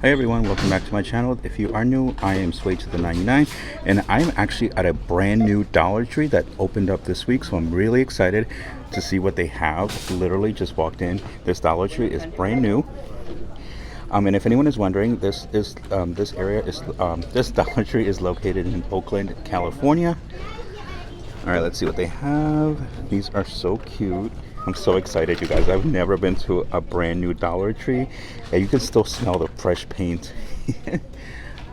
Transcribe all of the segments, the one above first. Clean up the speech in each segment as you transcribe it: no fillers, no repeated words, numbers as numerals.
Hi everyone, welcome back to my channel. If you are new, I am Sway to the 99 and I'm actually at a brand new Dollar Tree that opened up this week, so I'm really excited to see what they have. Literally just walked in. This Dollar Tree is brand new. And if anyone is wondering, this Dollar Tree is located in Oakland, California. All right, let's see what they have. These are so cute. I'm so excited, you guys. I've never been to a brand new Dollar Tree, and you can still smell the fresh paint.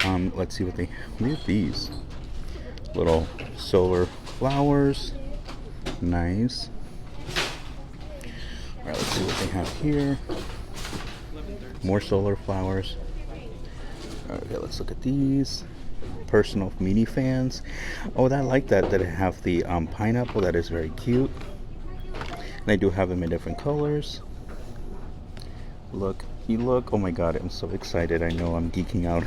Let's see what they. Look at these little solar flowers. Nice. All right, let's see what they have here. More solar flowers. Okay, let's look at these. Personal mini fans. Oh, I like that it have the pineapple. That is very cute. And I do have them in different colors. Look, oh my god, I'm so excited. I know I'm geeking out.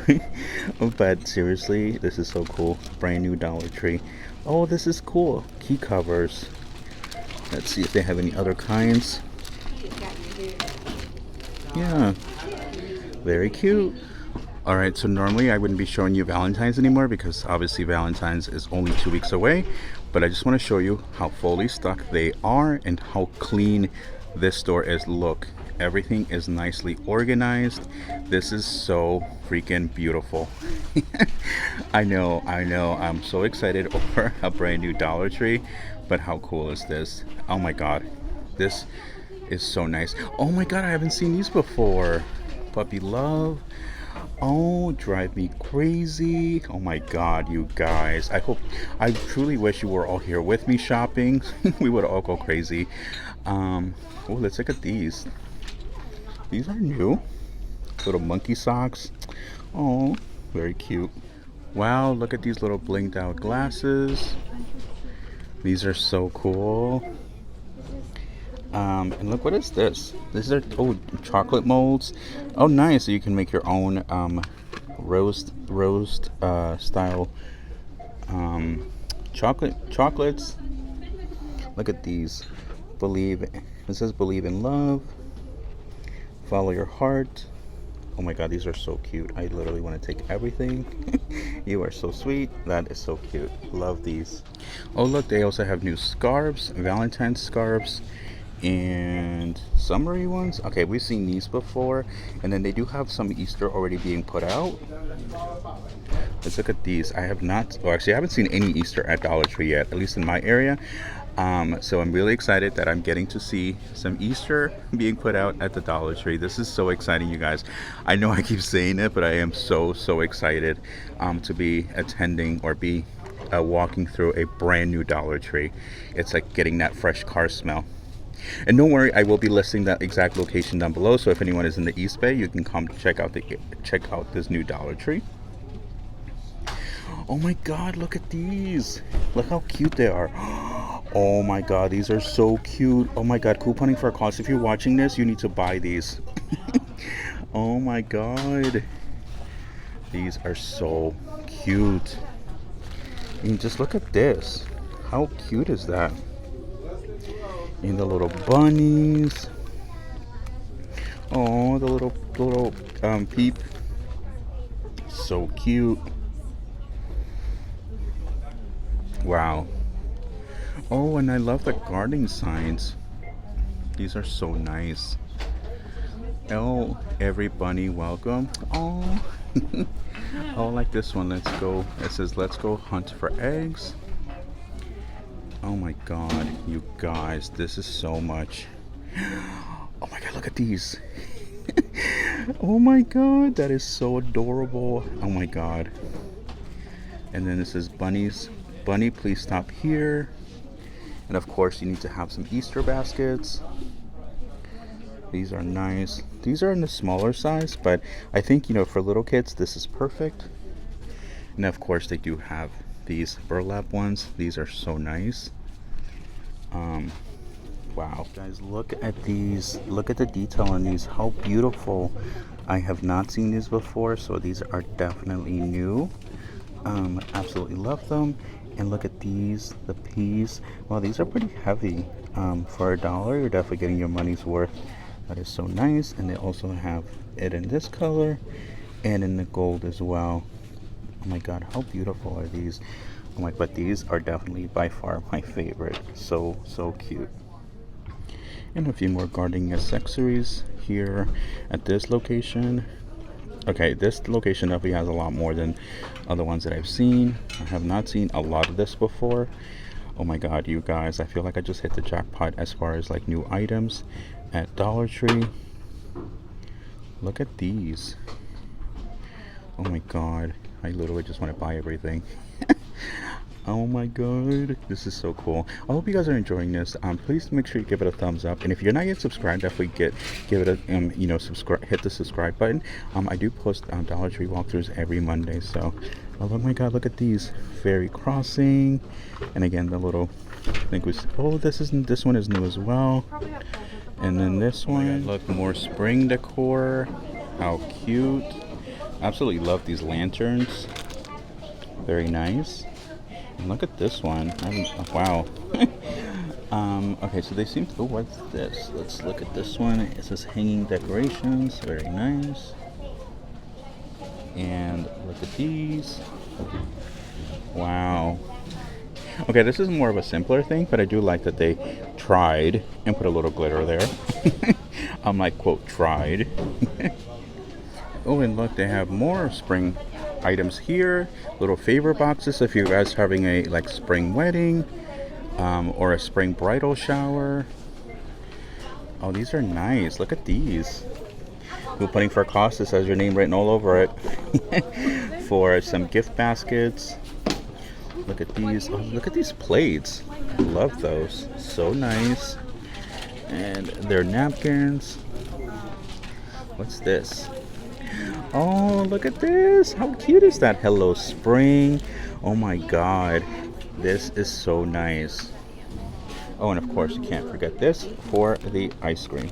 But seriously, this is so cool. Brand new Dollar Tree. Oh, this is cool. Key covers. Let's see if they have any other kinds. Yeah, very cute. Alright, so normally I wouldn't be showing you Valentine's anymore because obviously Valentine's is only 2 weeks away, but I just want to show you how fully stocked they are and how clean this store is. Look, everything is nicely organized. This is so freaking beautiful. I know, I'm so excited over a brand new Dollar Tree, but how cool is this? Oh my god, this is so nice. Oh my god, I haven't seen these before. Puppy love. Oh, drive me crazy. Oh my god, you guys. I truly wish you were all here with me shopping. We would all go crazy. Oh, let's look at these. These are new. Little monkey socks. Oh, very cute. Wow, look at these little blinked out glasses. These are so cool. And look, what is this? These are chocolate molds. Oh, nice! So you can make your own roast style chocolates. Look at these. It says believe in love. Follow your heart. Oh my god, these are so cute. I literally want to take everything. You are so sweet. That is so cute. Love these. Oh look, they also have new scarves, Valentine scarves, and summery ones. Okay, we've seen these before, and then they do have some Easter already being put out. Let's look at these. I have not, or actually I haven't seen any Easter at Dollar Tree yet, at least in my area. So I'm really excited that I'm getting to see some Easter being put out at the Dollar Tree. This is so exciting, you guys. I know I keep saying it, but I am so excited to be attending or be walking through a brand new Dollar Tree. It's like getting that fresh car smell. And don't worry, I will be listing that exact location down below, so if anyone is in the East Bay, you can come check out this new Dollar Tree. Oh my god, look at these. Look how cute they are. Oh my god, these are so cute. Oh my god, couponing for a cost. If you're watching this, you need to buy these. Oh my god. These are so cute. And just look at this. How cute is that? And the little bunnies. Oh, the little peep. So cute. Wow. Oh, and I love the gardening signs. These are so nice. Oh, every bunny welcome. Oh. Oh, like this one. Let's go. It says, let's go hunt for eggs. Oh my god, you guys, this is so much. Oh my god, look at these. Oh my god, that is so adorable. Oh my god. And then this is bunnies. Bunny, please stop here. And of course, you need to have some Easter baskets. These are nice. These are in the smaller size, but I think, for little kids, this is perfect. And of course, they do have these burlap ones. These are so nice. Wow, guys, look at these. Look at the detail on these. How beautiful. I have not seen these before, so these are definitely new. Absolutely love them. And look at these, the peas. Wow, these are pretty heavy. For $1, you're definitely getting your money's worth. That is so nice. And they also have it in this color and in the gold as well. Oh my god, how beautiful are these? Oh my, but these are definitely by far my favorite. So cute. And a few more gardening accessories here at this location. Okay, this location definitely has a lot more than other ones that I've seen. I have not seen a lot of this before. Oh my god, you guys, I feel like I just hit the jackpot as far as like new items at Dollar Tree. Look at these. Oh my god, I literally just want to buy everything. Oh my god, this is so cool. I hope you guys are enjoying this. Please make sure you give it a thumbs up, and if you're not yet subscribed, definitely give it a subscribe, hit the subscribe button. I do post Dollar Tree walkthroughs every Monday. So oh my god, look at these fairy crossing, and again the little, I think was, oh, this one is new as well. And then this one, look, more spring decor. How cute. Absolutely love these lanterns. Very nice. And look at this one. Wow. Okay, so they seem to, oh, what's this? Let's look at this one. It says hanging decorations. Very nice. And look at these. Wow. Okay, this is more of a simpler thing, but I do like that they tried and put a little glitter there. I'm like, quote, tried. Oh, and look, they have more spring items here. Little favor boxes if you guys are having a like spring wedding or a spring bridal shower. Oh, these are nice. Look at these. We're putting for cost. It says your name written all over it. For some gift baskets. Look at these. Oh, look at these plates. I love those. So nice. And they're napkins. What's this? Oh, look at this. How cute is that? Hello Spring. Oh my god. This is so nice. Oh, and of course you can't forget this for the ice cream.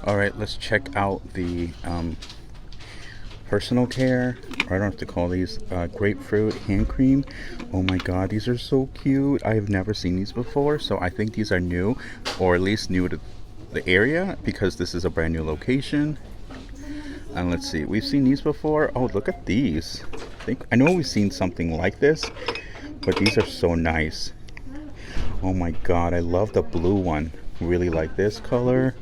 Alright, let's check out the personal care, or I don't have to call these, grapefruit hand cream. Oh my god, these are so cute. I have never seen these before, so I think these are new, or at least new to the area, because this is a brand new location. And let's see, we've seen these before. Oh, look at these. I know we've seen something like this, but these are so nice. Oh my god, I love the blue one. Really like this color.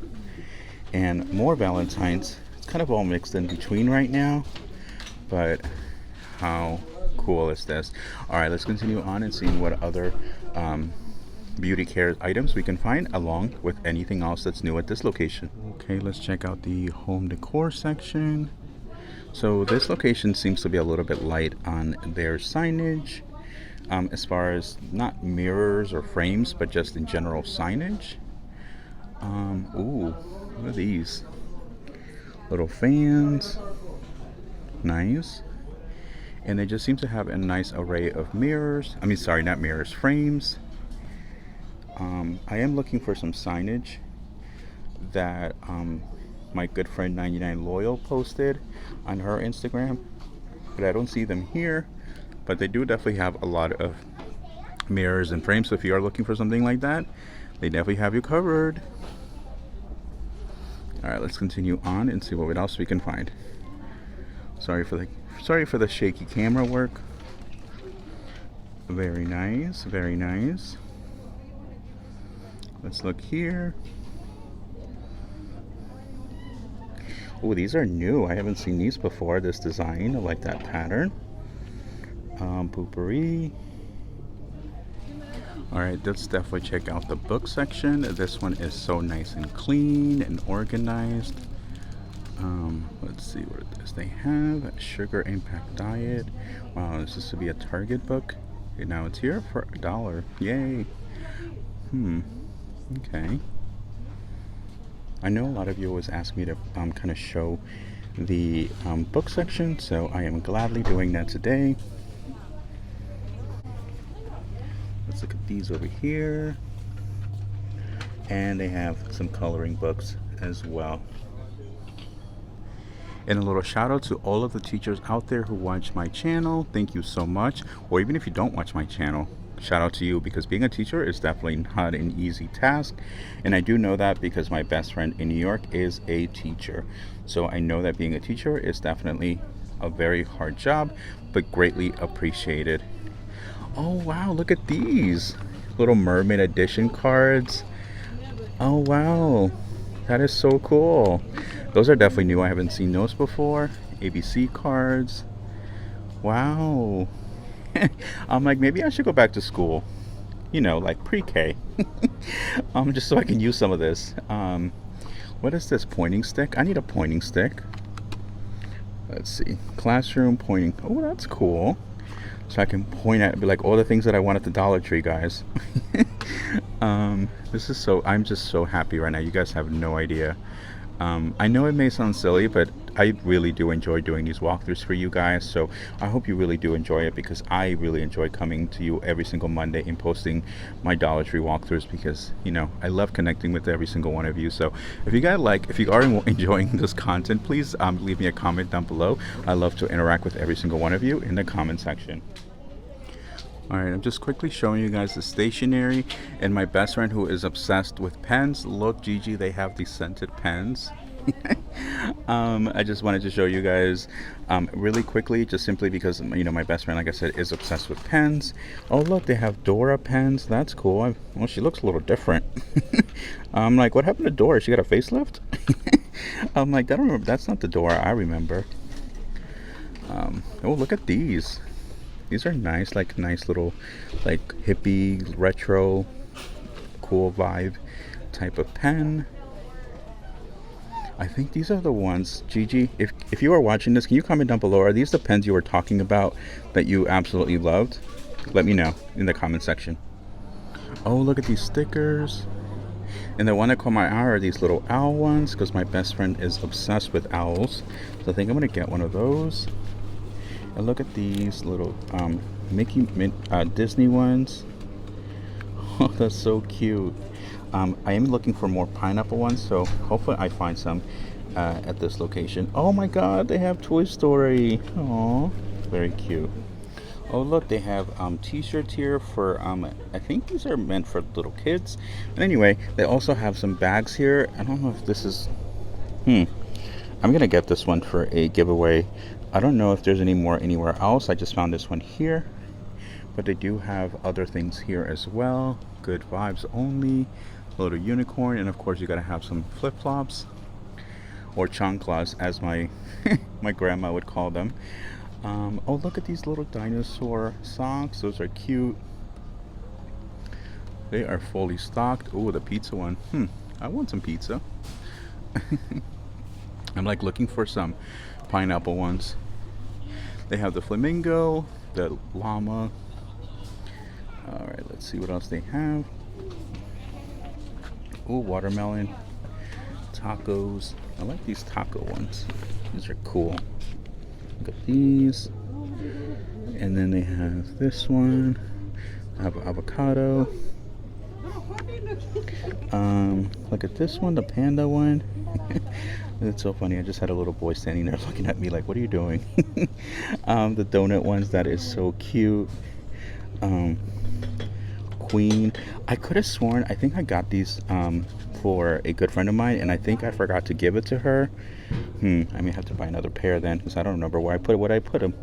And more Valentines. It's kind of all mixed in between right now, but how cool is this? All right, let's continue on and seeing what other beauty care items we can find, along with anything else that's new at this location. Okay, let's check out the home decor section. So this location seems to be a little bit light on their signage, as far as not mirrors or frames, but just in general signage. Ooh, what are these? Little fans. Nice. And they just seem to have a nice array of mirrors. I mean, sorry, not mirrors, frames. I am looking for some signage that my good friend 99 Loyal posted on her Instagram, but I don't see them here. But they do definitely have a lot of mirrors and frames, so if you are looking for something like that, they definitely have you covered. All right, let's continue on and see what else we can find. Sorry for the shaky camera work. Very nice, very nice. Let's look here. Oh, these are new. I haven't seen these before. This design, I like that pattern. Poopery. All right, let's definitely check out the book section. This one is so nice and clean and organized. Let's see what it is. They have Sugar Impact Diet. Wow, this is to be a Target book. Okay, now it's here for $1. Yay. Okay. I know a lot of you always ask me to kind of show the book section, so I am gladly doing that today. Let's look at these over here. And they have some coloring books as well. And a little shout out to all of the teachers out there who watch my channel. Thank you so much. Or even if you don't watch my channel, shout out to you, because being a teacher is definitely not an easy task. And I do know that because my best friend in New York is a teacher. So I know that being a teacher is definitely a very hard job, but greatly appreciated. Oh wow, look at these little mermaid edition cards. Oh wow, that is so cool. Those are definitely new. I haven't seen those before. ABC cards. Wow. I'm like, maybe I should go back to school. You know, like pre-K. Just so I can use some of this. What is this? Pointing stick? I need a pointing stick. Let's see. Classroom pointing. Oh, that's cool. So I can point at, be like, all the things that I want at the Dollar Tree, guys. This is so, I'm just so happy right now. You guys have no idea. I know it may sound silly, but I really do enjoy doing these walkthroughs for you guys. So I hope you really do enjoy it, because I really enjoy coming to you every single Monday and posting my Dollar Tree walkthroughs, because, you know, I love connecting with every single one of you. So if you are enjoying this content, please leave me a comment down below. I love to interact with every single one of you in the comment section. Alright, I'm just quickly showing you guys the stationery and my best friend who is obsessed with pens. Look, Gigi, they have these scented pens. I just wanted to show you guys really quickly, just simply because, you know, my best friend, like I said, is obsessed with pens. Oh look, they have Dora pens. That's cool. Well, she looks a little different. I'm like, what happened to Dora? She got a facelift? I'm like, I don't remember. That's not the Dora I remember. Oh, look at these. These are nice, like nice little, like hippie, retro, cool vibe type of pen. I think these are the ones, Gigi, if you are watching this, can you comment down below, are these the pens you were talking about that you absolutely loved? Let me know in the comment section. Oh, look at these stickers. And the one that caught my eye are these little owl ones, because my best friend is obsessed with owls. So I think I'm going to get one of those. And look at these little Disney ones. Oh, that's so cute. I am looking for more pineapple ones, so hopefully I find some at this location. Oh my god, they have Toy Story. Oh, very cute. Oh look, they have t-shirts here for I think these are meant for little kids. But anyway, they also have some bags here. I don't know if this is I'm gonna get this one for a giveaway. I don't know if there's any more anywhere else. I just found this one here, but they do have other things here as well. Good vibes only. Little unicorn, and of course you gotta have some flip-flops, or chanclas as my my grandma would call them. Oh, look at these little dinosaur socks. Those are cute. They are fully stocked. Oh, the pizza one. I want some pizza. I'm like looking for some pineapple ones. They have the flamingo, the llama. All right, let's see what else they have. Oh, watermelon, tacos. I like these taco ones. These are cool. Look at these. And then they have this one. I have avocado. Look at this one, the panda one. It's so funny. I just had a little boy standing there looking at me like, what are you doing? The donut ones, that is so cute. Queen. I could have sworn, I think I got these for a good friend of mine, and I think I forgot to give it to her. I may have to buy another pair then, because I don't remember where I put them.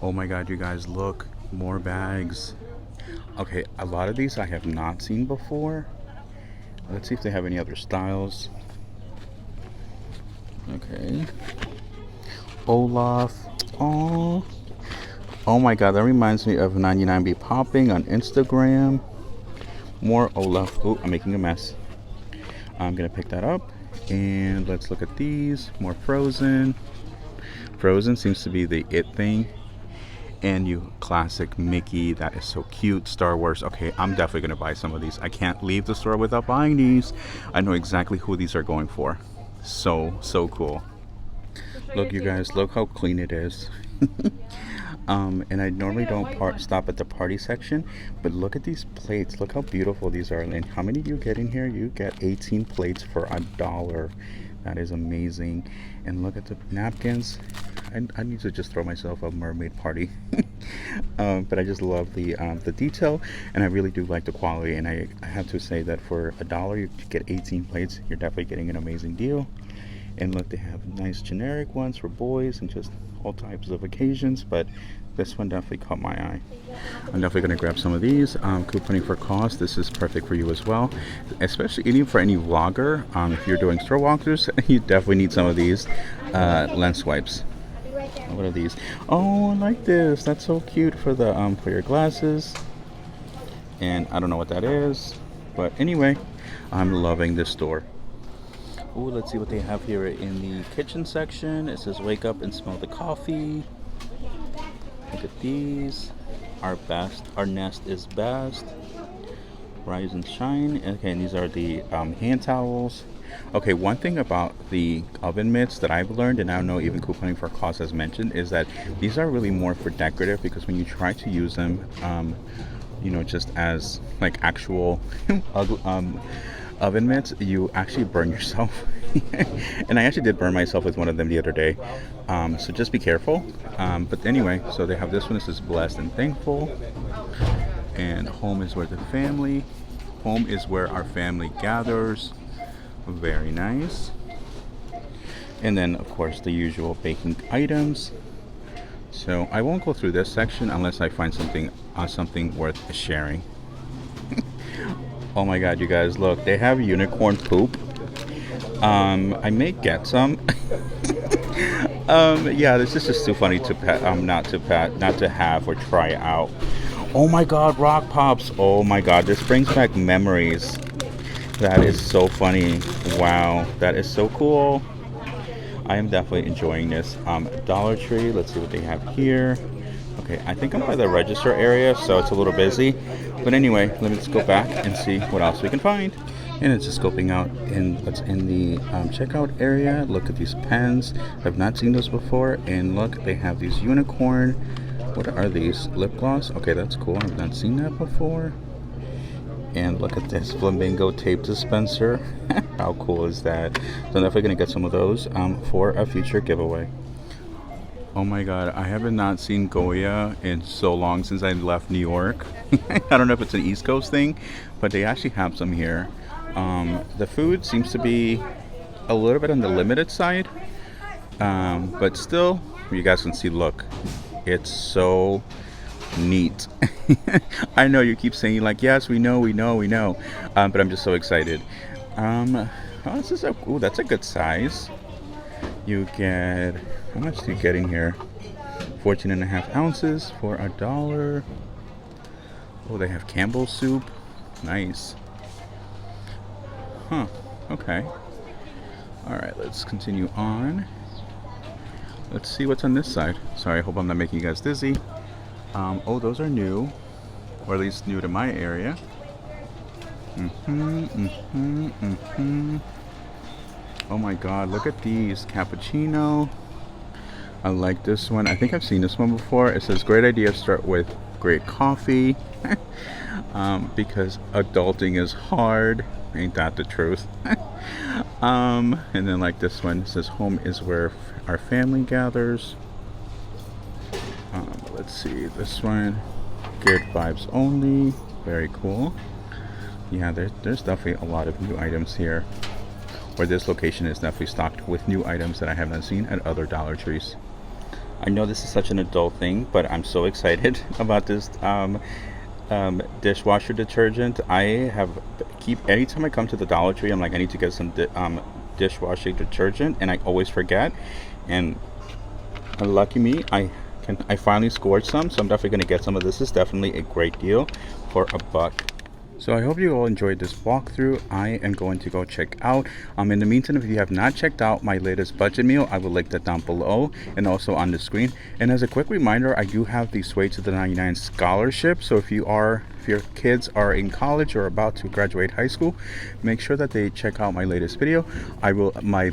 Oh my god, you guys, look, more bags. Okay, a lot of these I have not seen before. Let's see if they have any other styles. Okay. Olaf. Oh. Oh my god, that reminds me of 99B Popping on Instagram. More Olaf. Oh, I'm making a mess. I'm gonna pick that up. And let's look at these. More Frozen. Frozen seems to be the it thing. And you classic Mickey, that is so cute. Star Wars. Okay, I'm definitely gonna buy some of these. I can't leave the store without buying these. I know exactly who these are going for. So cool. Look, you guys, look how clean it is. And I normally don't stop at the party section, but look at these plates. Look how beautiful these are. And how many do you get in here? You get 18 plates for $1. That is amazing. And look at the napkins. I need to just throw myself a mermaid party. But I just love the detail, and I really do like the quality. And I have to say that for $1 you get 18 plates. You're definitely getting an amazing deal. And look, they have nice generic ones for boys and just all types of occasions, but this one definitely caught my eye. I'm definitely going to grab some of these. Couponing for cost, this is perfect for you as well, especially even for any vlogger. If you're doing store walkthroughs, you definitely need some of these lens wipes. What are these? Oh, I like this. That's so cute for the for your glasses. And I don't know what that is, but anyway, I'm loving this store. Ooh, let's see what they have here in the kitchen section. It says wake up and smell the coffee. Look at these. Our nest is best. Rise and shine. Okay, and these are the hand towels. Okay, one thing about the oven mitts that I've learned, and I know even couponing for cost has mentioned, is that these are really more for decorative, because when you try to use them, you know, just as like actual oven mitts, you actually burn yourself. And I actually did burn myself with one of them the other day, so just be careful. But anyway, so they have this one. This is blessed and thankful, and home is where our family gathers. Very nice. And then of course the usual baking items. So I won't go through this section unless I find something worth sharing. Oh my god, you guys, look, they have unicorn poop. I may get some. Yeah, this is just too funny to not to have or try out. Oh my god, rock pops. Oh my god, this brings back memories. That is so funny. Wow, that is so cool. I am definitely enjoying this. Dollar Tree, let's see what they have here. Okay, I think I'm by the register area, so it's a little busy. But anyway, let me just go back and see what else we can find. And it's just scoping out what's in the checkout area. Look at these pens. I've not seen those before. And look, they have these unicorn. What are these? Lip gloss? Okay, that's cool. I've not seen that before. And look at this flamingo tape dispenser. How cool is that? So I'm definitely going to get some of those for a future giveaway. Oh my god, I have not seen Goya in so long, since I left New York. I don't know if it's an East Coast thing, but they actually have some here. The food seems to be a little bit on the limited side, but still, you guys can see, look, it's so neat. I know you keep saying like, yes, we know, but I'm just so excited. Oh, that's a good size. You get, how much do you get in here? 14.5 ounces for $1. Oh, they have Campbell's soup. Nice. Huh, okay. Alright, let's continue on. Let's see what's on this side. Sorry, I hope I'm not making you guys dizzy. Oh, those are new, or at least new to my area. Oh my god, look at these. Cappuccino. I like this one. I think I've seen this one before. It says great idea to start with great coffee. Because adulting is hard. Ain't that the truth? And then like this one, it says home is where our family gathers. Let's see, this one, good vibes only. Very cool. Yeah, there's definitely a lot of new items here, where this location is definitely stocked with new items that I haven't seen at other Dollar Trees. I know this is such an adult thing, but I'm so excited about this dishwasher detergent. Anytime I come to the Dollar Tree, I'm like, I need to get some dishwashing detergent, and I always forget. And lucky me, I finally scored some, so I'm definitely going to get some of this. Is definitely a great deal for $1. So I hope you all enjoyed this walkthrough. I am going to go check out. In the meantime, if you have not checked out my latest budget meal, I will link that down below and also on the screen. And as a quick reminder, I do have the Sway to the 99 scholarship. So if your kids are in college or about to graduate high school, make sure that they check out my latest video. My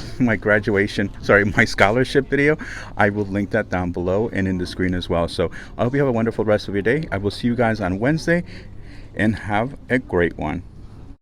scholarship video. I will link that down below and in the screen as well. So I hope you have a wonderful rest of your day. I will see you guys on Wednesday, and have a great one.